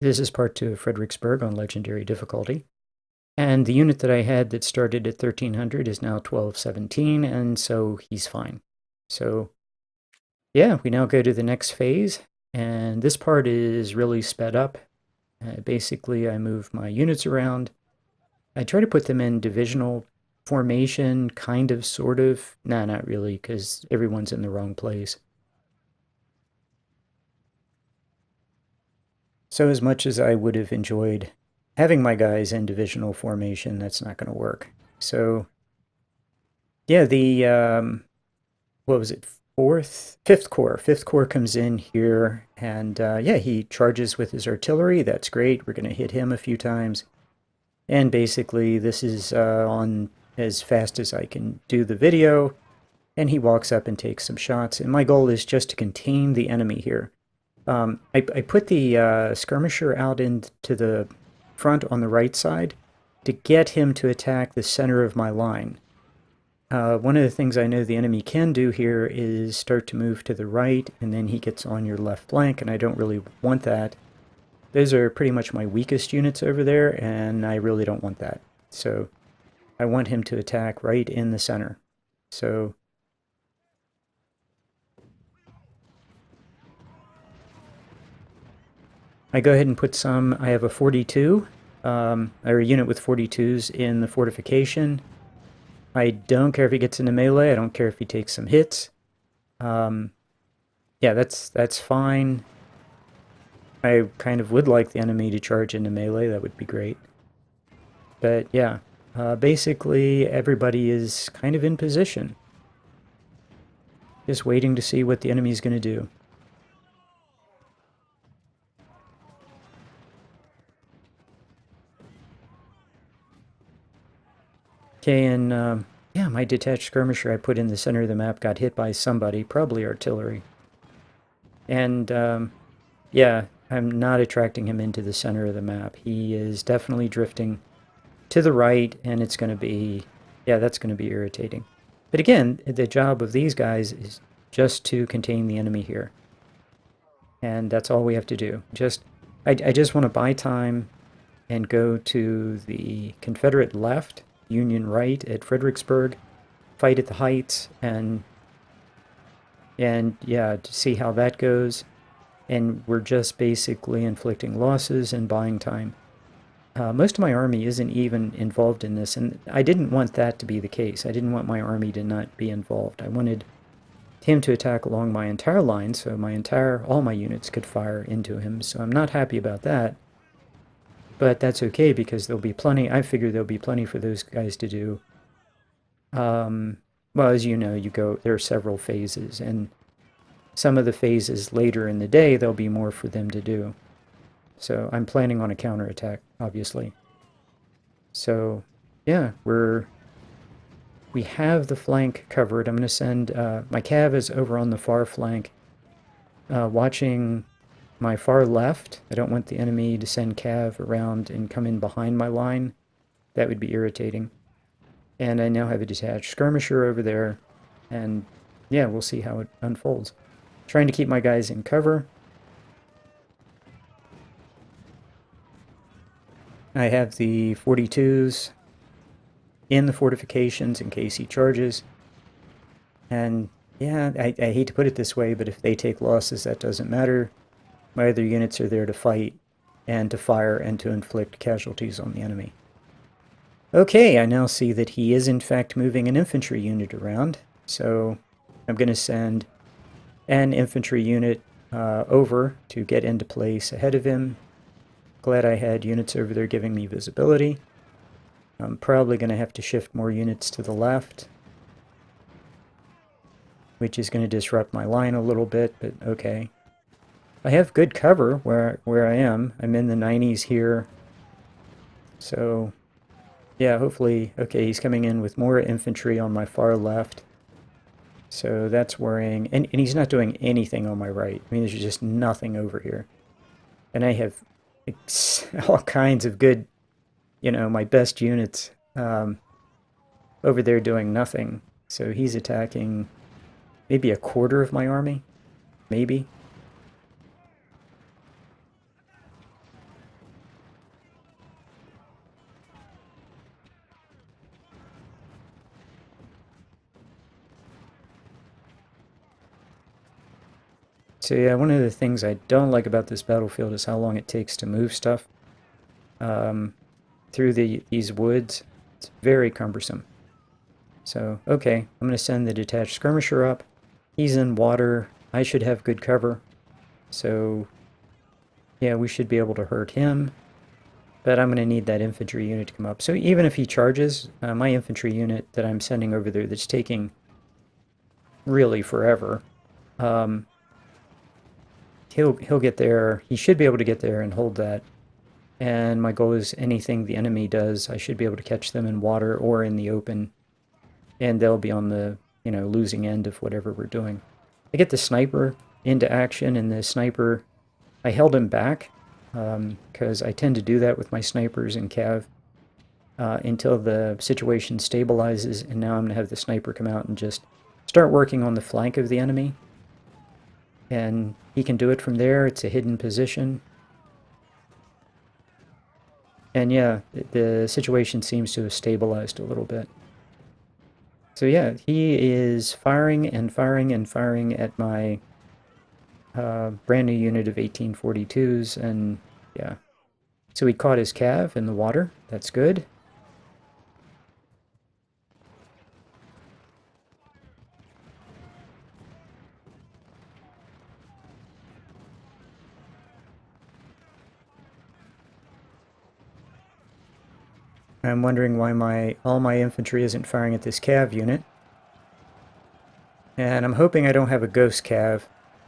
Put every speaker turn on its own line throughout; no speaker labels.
This is part 2 of Fredericksburg on Legendary difficulty. And the unit that I had that started at 1300 is now 1217, and so he's fine. So, yeah, we now go to the next phase, and this part is really sped up. Basically, I move my units around. I try to put them in divisional formation, kind of, sort of. Nah, not really, because everyone's in the wrong place. So as much as I would have enjoyed having my guys in divisional formation, that's not going to work. So yeah, the what was it? Fifth corps comes in here, and yeah, he charges with his artillery. That's great. We're going to hit him a few times, and basically this is on as fast as I can do the video. And he walks up and takes some shots. And my goal is just to contain the enemy here. I put the skirmisher out into the front on the right side to get him to attack the center of my line. One of the things I know the enemy can do here is start to move to the right, and then he gets on your left flank, and I don't really want that. Those are pretty much my weakest units over there, and I really don't want that. So I want him to attack right in the center. So I go ahead and put some, I have a 42, or a unit with 42s in the fortification. I don't care if he gets into melee. I don't care if he takes some hits. Um, yeah, that's fine. I kind of would like the enemy to charge into melee. That would be great. But yeah, basically everybody is kind of in position. Just waiting to see what the enemy is going to do. Okay, and yeah, my detached skirmisher I put in the center of the map got hit by somebody, probably artillery. And yeah, I'm not attracting him into the center of the map. He is definitely drifting to the right, and it's going to be, yeah, that's going to be irritating. But again, the job of these guys is just to contain the enemy here. And that's all we have to do. I just want to buy time and go to the Confederate left, Union right at Fredericksburg, fight at the Heights, and yeah, to see how that goes. And we're just basically inflicting losses and buying time. Most of my army isn't even involved in this, and I didn't want that to be the case. I didn't want my army to not be involved. I wanted him to attack along my entire line, so all my units could fire into him. So I'm not happy about that, but that's okay because there'll be plenty. I figure there'll be plenty for those guys to do. Well, as you know, there are several phases, and some of the phases later in the day there'll be more for them to do. So I'm planning on a counterattack, obviously. So yeah, we have the flank covered. I'm going to send my cav is over on the far flank, watching my far left. I don't want the enemy to send cav around and come in behind my line. That would be irritating. And I now have a detached skirmisher over there, and yeah, we'll see how it unfolds. Trying to keep my guys in cover. I have the 42s in the fortifications in case he charges. And yeah, I hate to put it this way, but if they take losses, that doesn't matter. My other units are there to fight and to fire and to inflict casualties on the enemy. Okay, I now see that he is in fact moving an infantry unit around, so I'm going to send an infantry unit over to get into place ahead of him. Glad I had units over there giving me visibility. I'm probably going to have to shift more units to the left, which is going to disrupt my line a little bit, but okay. I have good cover where I am. I'm in the 90s here. So, yeah, hopefully, okay, he's coming in with more infantry on my far left. So that's worrying. And he's not doing anything on my right. I mean, there's just nothing over here. And I have all kinds of good, my best units over there doing nothing. So he's attacking maybe a quarter of my army, maybe. So yeah, one of the things I don't like about this battlefield is how long it takes to move stuff um, through these woods. It's very cumbersome. So, okay, I'm going to send the detached skirmisher up. He's in water. I should have good cover. So, yeah, we should be able to hurt him. But I'm going to need that infantry unit to come up. So even if he charges, my infantry unit that I'm sending over there that's taking really forever, um, he'll get there. He should be able to get there and hold that. And my goal is anything the enemy does, I should be able to catch them in water or in the open, and they'll be on the, losing end of whatever we're doing. I get the sniper into action, and the sniper, I held him back because I tend to do that with my snipers in Cav until the situation stabilizes, and now I'm going to have the sniper come out and just start working on the flank of the enemy. And he can do it from there. It's a hidden position. And yeah, the situation seems to have stabilized a little bit. So yeah, he is firing and firing and firing at my brand new unit of 1842s, and yeah. So he caught his cav in the water. That's good. I'm wondering why all my infantry isn't firing at this cav unit. And I'm hoping I don't have a ghost cav.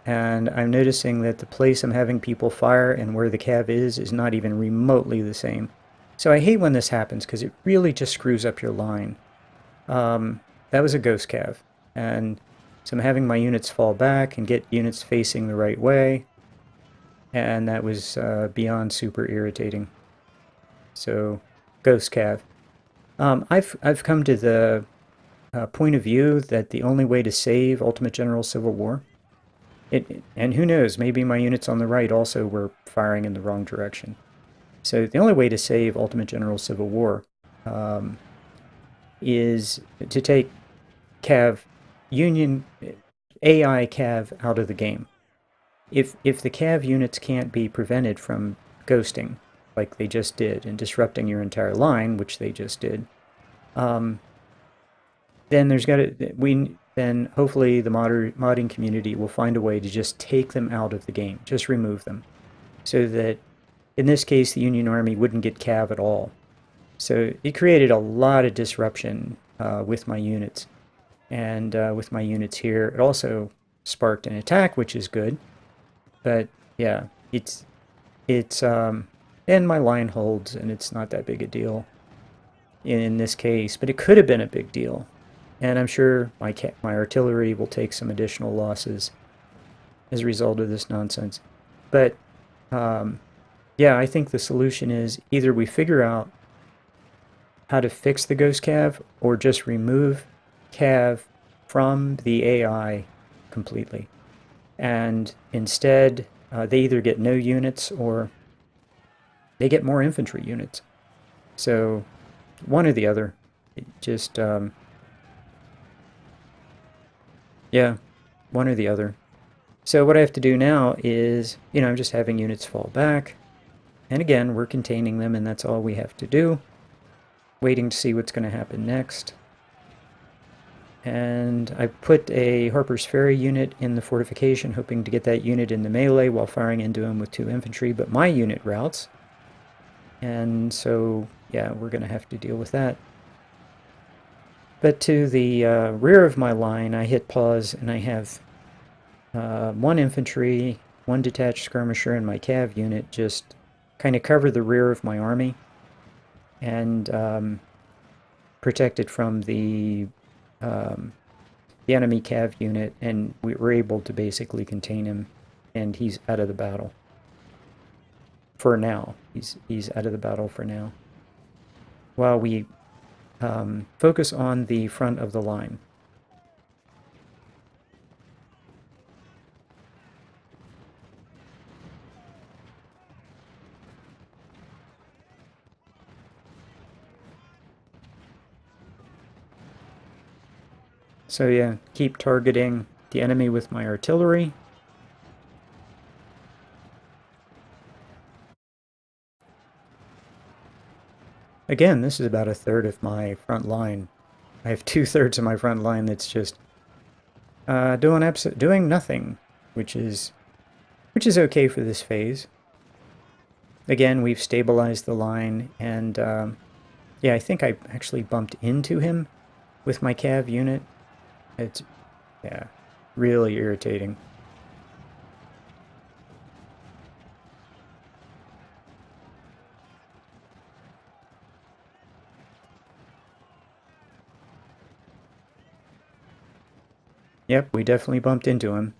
And I'm noticing that the place I'm having people fire and where the cav is not even remotely the same. So I hate when this happens because it really just screws up your line. That was a ghost cav. And so I'm having my units fall back and get units facing the right way. And that was beyond super irritating. So, ghost cav. I've come to the point of view that the only way to save Ultimate General Civil War, and who knows, maybe my units on the right also were firing in the wrong direction. So the only way to save Ultimate General Civil War um, is to take Cav Union AI Cav out of the game. If the Cav units can't be prevented from ghosting, like they just did, and disrupting your entire line, which they just did, um, then there's got to then hopefully the modding community will find a way to just take them out of the game, just remove them, so that in this case the Union Army wouldn't get cav at all. So it created a lot of disruption with my units, and with my units here, it also sparked an attack, which is good. But yeah, it's and my line holds, and it's not that big a deal in this case, but it could have been a big deal. And I'm sure my artillery will take some additional losses as a result of this nonsense. But um, yeah, I think the solution is either we figure out how to fix the ghost cav or just remove cav from the AI completely. And instead, they either get no units or they get more infantry units. So one or the other. It just yeah, one or the other. So what I have to do now is, I'm just having units fall back. And again, we're containing them, and that's all we have to do. Waiting to see what's going to happen next. And I put a Harper's Ferry unit in the fortification, hoping to get that unit in the melee while firing into him with 2 infantry, but my unit routes. And so, yeah, we're going to have to deal with that. But to the rear of my line, I hit pause, and I have 1 infantry, 1 detached skirmisher, and my cav unit just kind of cover the rear of my army and protect it from the enemy cav unit, and we were able to basically contain him, and he's out of the battle. For now. He's out of the battle for now. While we focus on the front of the line. So yeah, keep targeting the enemy with my artillery. Again, this is about a third of my front line. I have 2/3 of my front line that's just doing nothing, which is okay for this phase. Again, we've stabilized the line, and yeah, I think I actually bumped into him with my cav unit. It's, yeah, really irritating. Yep, we definitely bumped into him.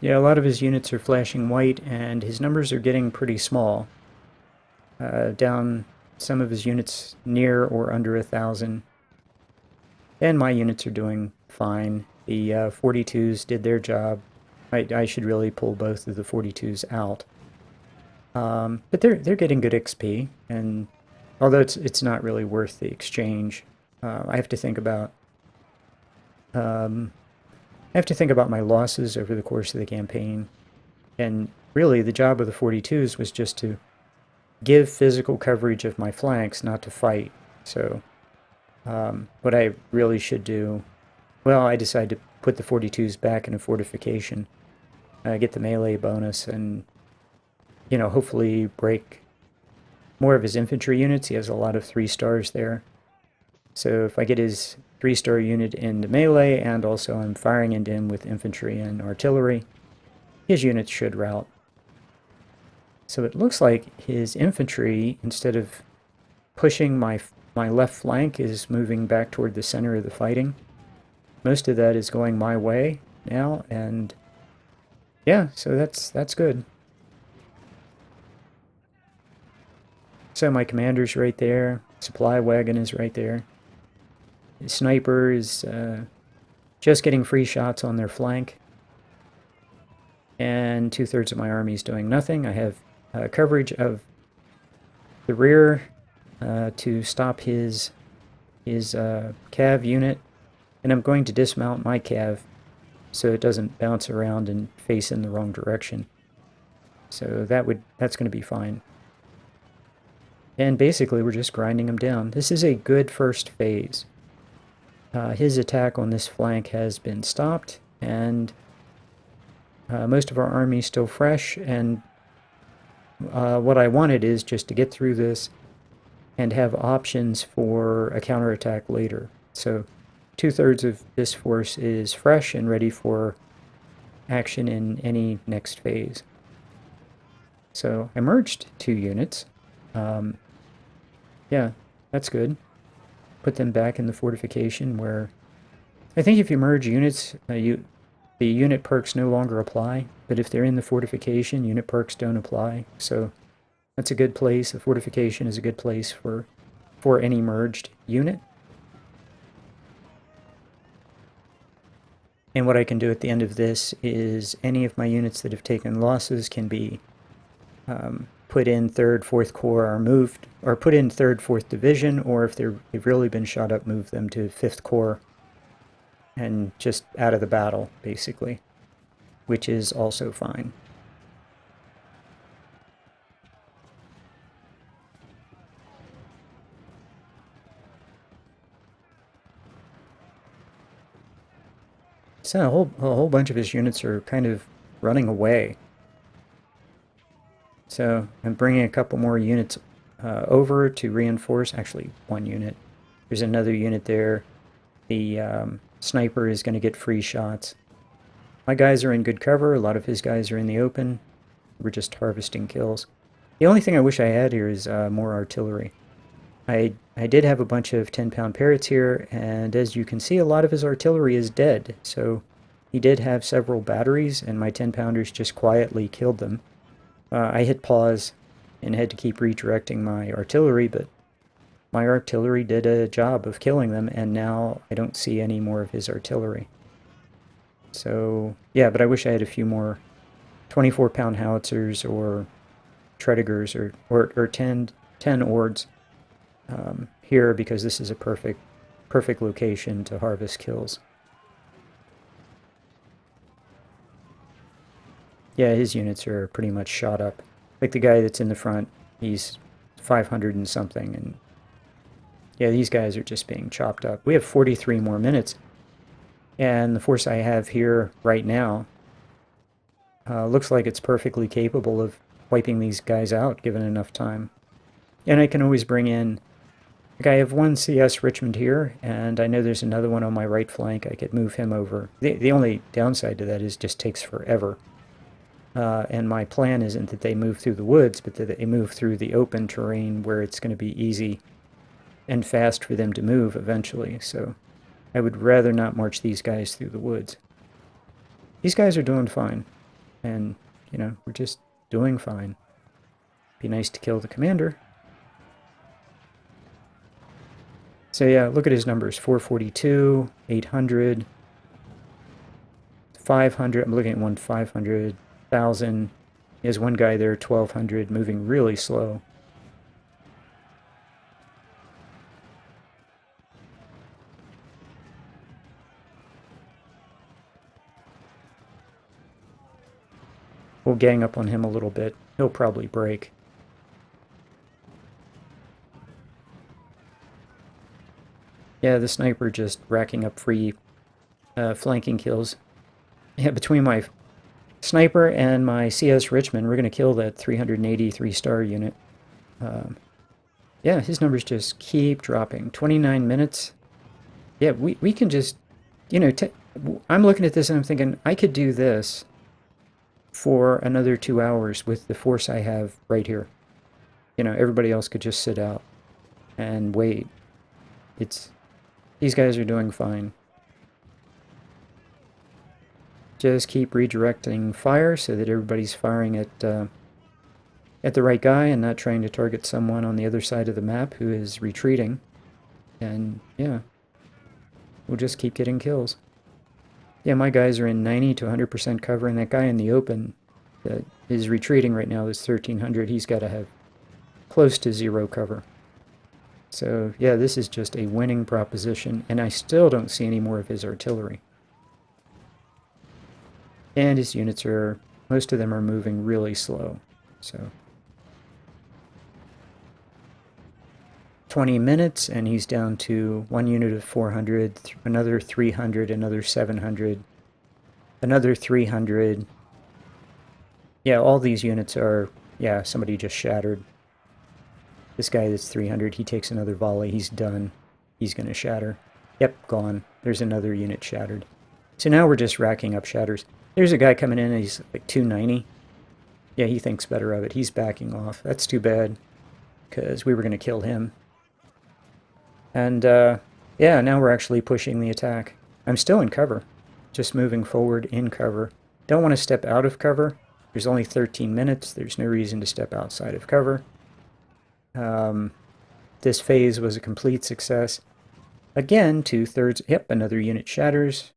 Yeah, a lot of his units are flashing white, and his numbers are getting pretty small. Down some of his units near or under 1,000. And my units are doing fine. The 42s did their job. I should really pull both of the 42s out. But they're getting good XP, and although it's not really worth the exchange, I have to think about um, my losses over the course of the campaign. And really, the job of the 42s was just to give physical coverage of my flanks, not to fight. So what I really should do, well, I decided to put the 42s back in a fortification, get the melee bonus, and hopefully break more of his infantry units. He has a lot of 3 stars there. So if I get his 3-star unit into melee, and also I'm firing into him with infantry and artillery, his units should rout. So it looks like his infantry, instead of pushing my left flank, is moving back toward the center of the fighting. Most of that is going my way now, and yeah, so that's good. So my commander's right there, supply wagon is right there. The sniper is just getting free shots on their flank, and 2/3 of my army is doing nothing. I have coverage of the rear to stop his cav unit, and I'm going to dismount my cav so it doesn't bounce around and face in the wrong direction. So that's going to be fine. And basically, we're just grinding him down. This is a good first phase. His attack on this flank has been stopped, and most of our army is still fresh, and what I wanted is just to get through this and have options for a counterattack later. So 2/3 of this force is fresh and ready for action in any next phase. So I merged 2 units. Yeah, that's good. Put them back in the fortification, where I think if you merge units, the unit perks no longer apply, but if they're in the fortification, unit perks don't apply. So that's a good place. The fortification is a good place for any merged unit. And what I can do at the end of this is any of my units that have taken losses can be put in 3rd, 4th Corps, or moved, or put in 3rd, 4th Division, or if they've really been shot up, move them to 5th Corps and just out of the battle, basically, which is also fine. So a whole bunch of his units are kind of running away. So I'm bringing a couple more units over to reinforce. Actually, 1 unit. There's another unit there. The sniper is going to get free shots. My guys are in good cover. A lot of his guys are in the open. We're just harvesting kills. The only thing I wish I had here is more artillery. I did have a bunch of 10-pound parrots here, and as you can see, a lot of his artillery is dead. So he did have several batteries, and my 10-pounders just quietly killed them. I hit pause and had to keep redirecting my artillery, but my artillery did a job of killing them, and now I don't see any more of his artillery. So, yeah, but I wish I had a few more 24-pound howitzers or Tredigers or 10 Ords here because this is a perfect location to harvest kills. Yeah, his units are pretty much shot up. Like the guy that's in the front, he's 500 and something, and yeah, these guys are just being chopped up. We have 43 more minutes, and the force I have here right now looks like it's perfectly capable of wiping these guys out given enough time. And I can always bring in, like I have one CS Richmond here, and I know there's another one on my right flank. I could move him over. The only downside to that is it just takes forever. And my plan isn't that they move through the woods, but that they move through the open terrain where it's going to be easy and fast for them to move eventually. So I would rather not march these guys through the woods. These guys are doing fine. And, you know, we're just doing fine. Be nice to kill the commander. So yeah, look at his numbers. 442, 800, 500. I'm looking at one 500, 1,000. There's one guy there, 1,200, moving really slow. We'll gang up on him a little bit. He'll probably break. Yeah, the sniper just racking up free flanking kills. Yeah, between my sniper and my CS Richmond, we're going to kill that 383-star unit. Yeah, his numbers just keep dropping. 29 minutes. Yeah, we can just, you know, I'm looking at this and I'm thinking, I could do this for another 2 hours with the force I have right here. You know, everybody else could just sit out and wait. These guys are doing fine. Just keep redirecting fire so that everybody's firing at the right guy and not trying to target someone on the other side of the map who is retreating. And yeah, we'll just keep getting kills. Yeah, my guys are in 90 to 100% cover, and that guy in the open that is retreating right now is 1,300. He's got to have close to 0 cover. So yeah, this is just a winning proposition, and I still don't see any more of his artillery. And his units are, most of them are moving really slow. So 20 minutes, and he's down to one unit of 400, another 300, another 700, another 300. Yeah, all these units are, yeah, somebody just shattered. This guy that's 300, he takes another volley, he's done. He's going to shatter. Yep, gone. There's another unit shattered. So now we're just racking up shatters. There's a guy coming in, and he's like 290. Yeah, he thinks better of it. He's backing off. That's too bad, because we were going to kill him. And, yeah, now we're actually pushing the attack. I'm still in cover. Just moving forward in cover. Don't want to step out of cover. There's only 13 minutes. There's no reason to step outside of cover. This phase was a complete success. Again, 2/3, yep, another unit shatters.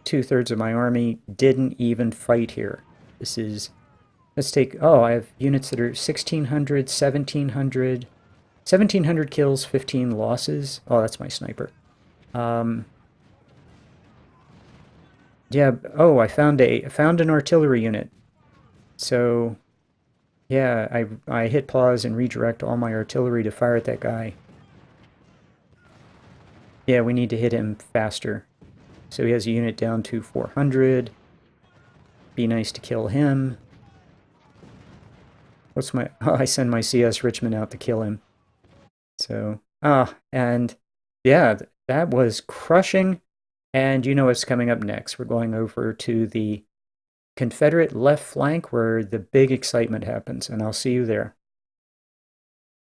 2/3 of my army didn't even fight here. This is, let's take, oh, I have units that are 1,600, 1,700, 1,700 kills, 15 losses. Oh, that's my sniper. Yeah, oh, I found an artillery unit. So, yeah, I hit pause and redirect all my artillery to fire at that guy. Yeah, we need to hit him faster. So he has a unit down to 400. Be nice to kill him. What's my... Oh, I send my CS Richmond out to kill him. So, and yeah, that was crushing. And you know what's coming up next. We're going over to the Confederate left flank where the big excitement happens, and I'll see you there.